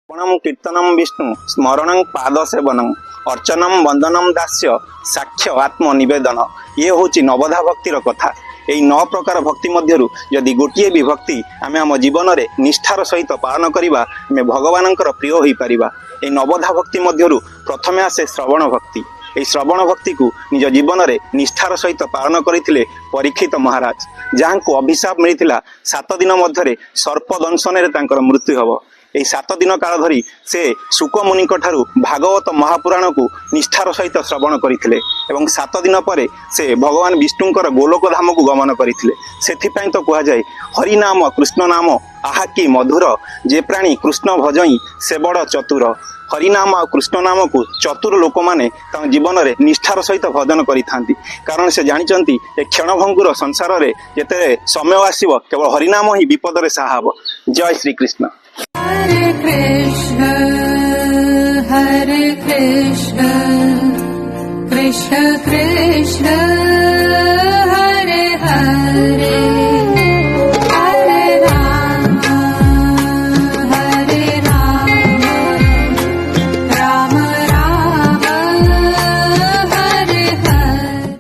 श्रवणं कीर्तनं विष्णु स्मरणं पाद सेवनं अर्चनम वंदनम दास्य साक्ष्य आत्म निवेदन ये हूँ नवधा भक्तिर कथा। यही 9 प्रकार भक्ति मध्यरु यदि गोटे भी भक्ति आम आम जीवन में निष्ठार सहित पालन करवा आम भगवानंकर प्रिय हो पारिबा। यही नवधा भक्ति मध्यरु प्रथमे आसे श्रवण भक्ति। यही श्रवण भक्ति को निज जीवन में निष्ठार सहित पालन करथिले परीक्षित महाराज, जहां को अभिशाप मिलता 7 दिन मध्य सर्प दंशन तांकर मृत्यु हब। यही 7 दिन काल धरी से शुक मुनि भागवत महापुराण को निष्ठार सहित श्रवण करथिले एवं 7 दिन पर से भगवान विष्णुंकर गोलोक धाम को गमन करथिले। सेथिपई तो कहा जाए हरि नाम कृष्ण नाम आहा कि मधुर, जे प्राणी कृष्ण भजई से बड़ चतुर। हरिनाम और कृष्ण नाम को चतुर लोक माने जीवन में निष्ठार सहित भजन करिथांती, कारण से जानिचंती ए क्षणभंगुर संसार रे जेते समय आसीबो केवल हरिनाम ही विपद रे सहाब। जय श्री कृष्ण। हरे कृष्ण कृष्ण कृष्ण